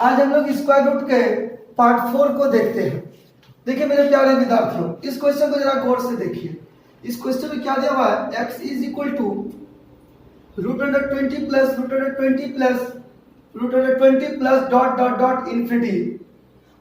आज हम लोग स्क्वायर रूट के पार्ट 4 को देखते हैं। देखिए मेरे प्यारे विद्यार्थियों, इस क्वेश्चन को जरा गौर से देखिए। इस क्वेश्चन में क्या दिया हुआ है, x is equal to √120 plus √120 plus √120 plus dot dot dot infinity,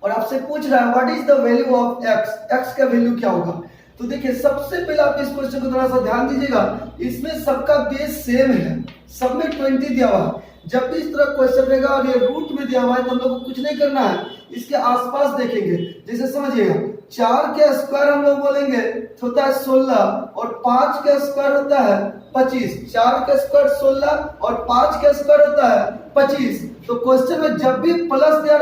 और आपसे पूछ रहा है what is the value of x का वैल्यू क्या होगा। तो देखिए सबसे पहले आप इस क्वेश्चन को थोड़ा सा ध्यान दीजिएगा, इसमें सबका बेस सेम है, सब में 20 दिया हुआ है। जब भी इस तरह क्वेश्चन रहेगा और ये रूट में दिया हुआ है तो हम लोग को कुछ नहीं करना है, इसके आसपास देखेंगे। जैसे समझिएगा 4 के स्क्वायर हम लोग बोलेंगे तो होता है 16 और 5 के स्क्वायर होता है 25। 4 के स्क्वायर 16 और 5 के स्क्वायर होता है 25। तो क्वेश्चन में जब भी प्लस दिया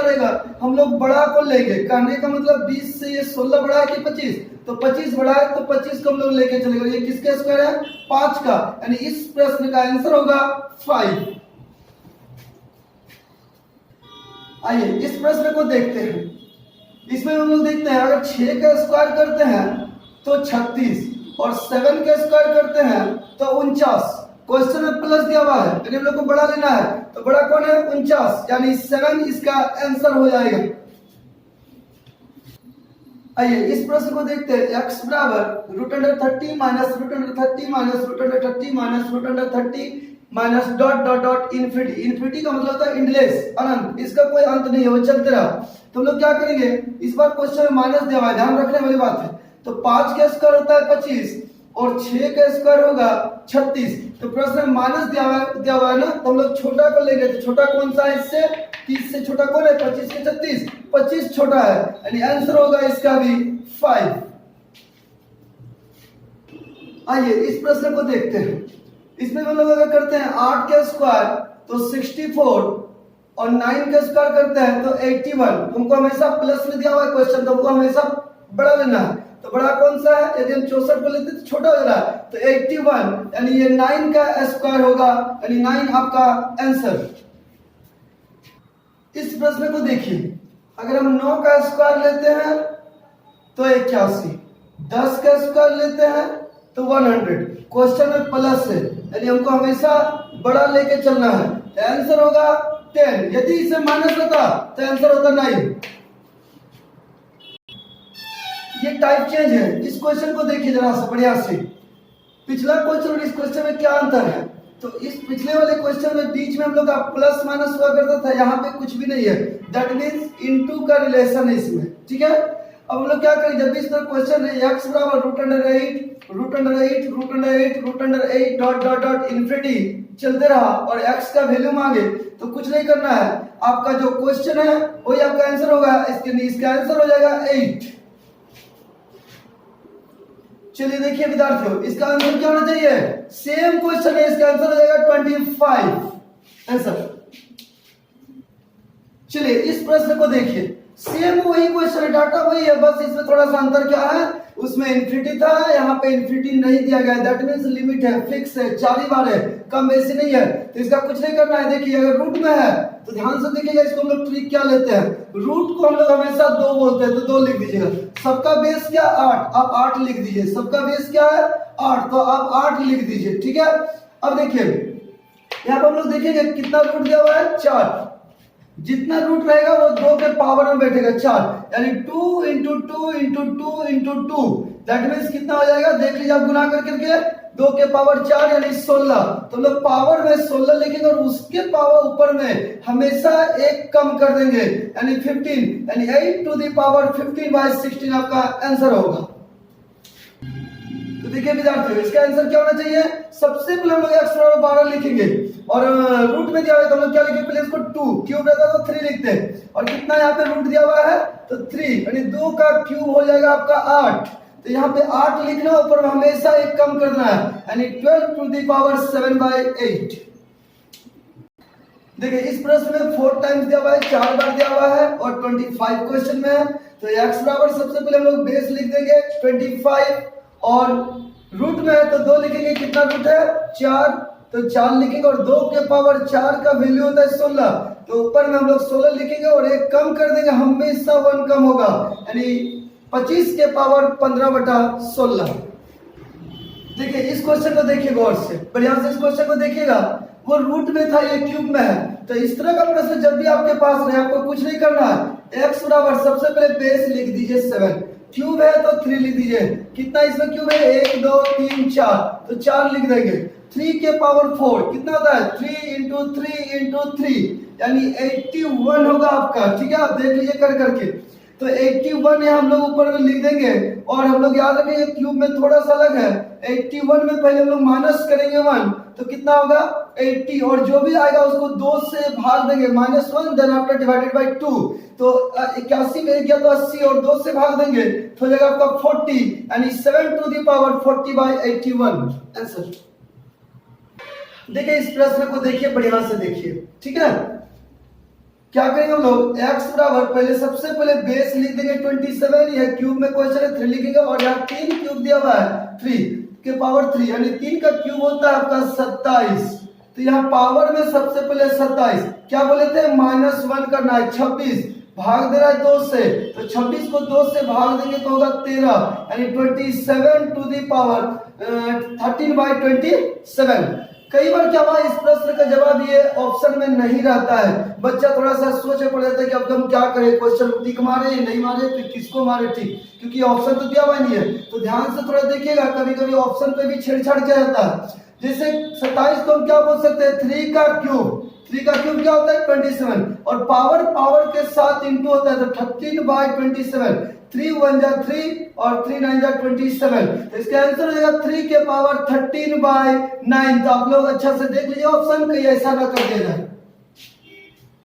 रहेगा हम लोग बड़ा को लेंगे। कहने का मतलब 20 से ये 16 बड़ा है कि 25, तो 25 बड़ा है तो 25 को हम लोग लेके चलेंगे। ये किसका स्क्वायर है, 5 का, यानी इस प्रश्न का आंसर होगा 5। आइए इस प्रश्न को देखते हैं। इसमें हम लोग देखते हैं अगर 6 का स्क्वायर करते हैं तो 36 और 7 का स्क्वायर करते हैं तो 49। क्वेश्चन में प्लस दिया हुआ है, यानी हम लोग को बड़ा लेना है, तो बड़ा कौन है, 49, यानी 7 इसका आंसर हो जाएगा। आइए इस प्रश्न को देखते हैं। x बराबर √30 minus √30 minus √30 minus √30 minus dot dot dot infinity. Infinity का मतलब होता है एंडलेस, अनंत, इसका कोई अंत नहीं है, वो चलते रहा। तो हम लोग क्या करेंगे, इस बार क्वेश्चन में माइनस दिया हुआ है, ध्यान रखने वाली बात है। तो 5 का स्क्वायर होता है 25 और 6 का स्क्वायर होगा 36। तो प्रश्न में माइनस दिया हुआ है ना, तो हम लोग छोटा को लेंगे। तो छोटा कौन सा है इससे, 30 से छोटा कौन है, 25 से 36, 25 छोटा है, यानी आंसर होगा इसका भी 5। आइए इस प्रश्न को देखते हैं। इसमें हम लोग अगर करते हैं 8 का स्क्वायर तो 64 और 9 का स्क्वायर करते हैं तो 81। हमको हमेशा प्लस में दिया हुआ है क्वेश्चन, तो हमको हमेशा बड़ा लेना है। तो बड़ा कौन सा है, यदि हम 64 को लेते तो छोटा हो रहा है, तो 81, यानी ये 9 का स्क्वायर होगा, यानी 9 आपका आंसर। इस प्रश्न को देखिए, अगर हम 9 का स्क्वायर लेते हैं तो 81, 10 का स्क्वायर लेते हैं तो 100। क्वेश्चन में प्लस है, यानी हमको हमेशा बड़ा लेके चलना है, तो आंसर होगा 10। यदि इसे माइनस होता तो आंसर होता 9। ये टाइप चेंज है। इस क्वेश्चन को देखिए जरा सा बढ़िया से, पिछला क्वेश्चन और इस क्वेश्चन में क्या अंतर है। तो इस पिछले वाले क्वेश्चन में बीच में हम लोग का प्लस माइनस हुआ करता था, यहाँ पे कुछ भी नहीं है, दैट मींस इनटू का रिलेशन है इसमें, ठीक है। अब हम लोग क्या करें, जब भी इस तरह क्वेश्चन है x बराबर √8 डॉट डॉट डॉट इन्फिनिटी चलते रहा और x का वैल्यू मांगे तो कुछ नहीं करना है, आपका जो क्वेश्चन है वही आपका आंसर होगा। इसका आंसर हो जाएगा 8। चलिए देखिए विद्यार्थियों, इसका आंसर क्या होना चाहिए, सेम क्वेश्चन है, इसका आंसर हो जाएगा 25 आंसर। चलिए इस प्रश्न को देखिए, सेम वही क्वेश्चन है, डाटा वही है, बस इसमें थोड़ा सा अंतर क्या है, उसमें इन्फिनिटी था, यहाँ पे इन्फिनिटी नहीं दिया गया है, दैट मींस लिमिट है, फिक्स है, 4 ही बार है, कम बेसी नहीं है। तो इसका कुछ नहीं करना है। देखिए अगर रूट में है तो ध्यान से देखिएगा, इसको हम लोग ट्रिक क्या लेते हैं, रूट को हम लोग हमेशा 2 बोलते हैं, तो 2 लिख दीजिएगा। सबका बेस क्या 8, आप 8 लिख दीजिए। सबका बेस क्या है 8, तो आप 8 लिख दीजिए, ठीक है। अब देखिए यहाँ पर हम लोग देखेंगे कितना रूट दिया हुआ है, 4। जितना रूट रहेगा वो 2 के पावर में बैठेगा 4, यानी 2 into 2 into 2 into 2, that means कितना हो जाएगा, देख लीजिए आप गुना करके 2 के पावर 4 यानी 16। तो लोग पावर में 16 लिखेंगे और उसके पावर ऊपर में हमेशा 1 कम कर देंगे, यानी 15, यानी 8 टू द पावर 15/16 आपका आंसर होगा। तो देखिए विद्यार्थियों, इसका आंसर क्या होना चाहिए, सबसे पहले हम लोग x बराबर 12 लिखेंगे और रूट में दिया हुआ है तो हम लोग क्या लिखेंगे, पहले इसको 2 क्यूब रहता तो 3 लिखते हैं, और कितना यहाँ पे रूट दिया हुआ है तो 3, यानी 2 का क्यूब हो जाएगा आपका 8। तो यहाँ पे 8 लिखना, ऊपर में हमेशा 1 कम करना है, यानी 12 टू द पावर 7/8। देखिए इस प्रश्न में 4 टाइम्स दिया हुआ है, 4 बार दिया हुआ है और 25 क्वेश्चन में है। तो x बराबर सबसे पहले हम लोग बेस लिख देंगे 25, और रूट में है तो 2 लिखेंगे, कितना रूट है 4, तो 4 लिखेंगे, और 2 के पावर 4 का वैल्यू होता है 16, तो ऊपर में हम लोग 16 लिखेंगे और 1 कम कर देंगे, हमेशा 1 कम होगा, यानी 25 के पावर 15/16। देखिए इस क्वेश्चन को देखिए गौर से, बढ़िया से इस क्वेश्चन को देखिएगा। वो रूट में था, ये क्यूब में है। तो इस तरह का प्रश्न जब भी आपके पास रहे, आपको कुछ नहीं करना है। x बराबर सबसे पहले बेस लिख दीजिए 7, क्यूब है तो 3 लिख दीजिए। कितना इसमें क्यूब है? 1 2 3 4, तो 4 लिख देंगे। 3 के पावर 4 कितना होता है? 3 इंटू 3 इंटू 3, यानी 81 होगा आपका। ठीक है, आप देख लीजिए कर करके। तो 81 है हम लोग ऊपर में लिख देंगे, और हम लोग याद रखेंगे क्यूब में थोड़ा सा अलग है। 81 में पहले हम लोग माइनस करेंगे 1, तो कितना होगा? 80, और जो भी आएगा उसको 2 से भाग देंगे, -1 देन आफ्टर डिवाइडेड बाय 2। तो 81 में गया तो 80, और 2 से भाग देंगे तो हो जाएगा आपका 40, यानी 7 to the power 40 by 81 answer. देखिए इस प्रश्न को देखिए, बढ़िया से देखिए। ठीक है, क्या करेंगे हम लोग? x बराबर पहले सबसे पहले बेस लिख देंगे 27, यह क्यूब में क्वेश्चन है 3 लिखेंगे, और यहाँ 3 क्यूब दिया हुआ है 3 के पावर 3, यानी 3 का क्यूब होता है आपका 27। तो यहाँ पावर में सबसे पहले 27, क्या बोले थे? -1 करना है। 26 भाग दे रहा है 2 से, तो 26 को 2 से भाग देंगे तो होगा 13, यानी 27 टू दी पावर 13 बाई 27। कई बार क्या हुआ, इस प्रश्न का जवाब ये ऑप्शन में नहीं रहता है। बच्चा थोड़ा सा सोच पड़ जाता है कि अब हम क्या करें, क्वेश्चन टिक मारे या नहीं मारे, फिर किसको मारे ठीक, क्योंकि ऑप्शन तो दिया हुआ नहीं है। तो ध्यान से थोड़ा देखिएगा, कभी कभी ऑप्शन पे भी छेड़छाड़ किया जाता है। जैसे 27 को हम क्या बोल सकते हैं? 3 का क्यूब। 3 का क्यूब क्या होता है? 27, और पावर के साथ इंटू होता है, तो 13 बाई 27। 3 1 जा 3 और 3 9 जा 27, तो इसका आंसर हो जाएगा 3 के पावर 13 बाई 9। तो आप लोग अच्छा से देख लीजिए ऑप्शन, कहीं ऐसा ना कर दिया जाए।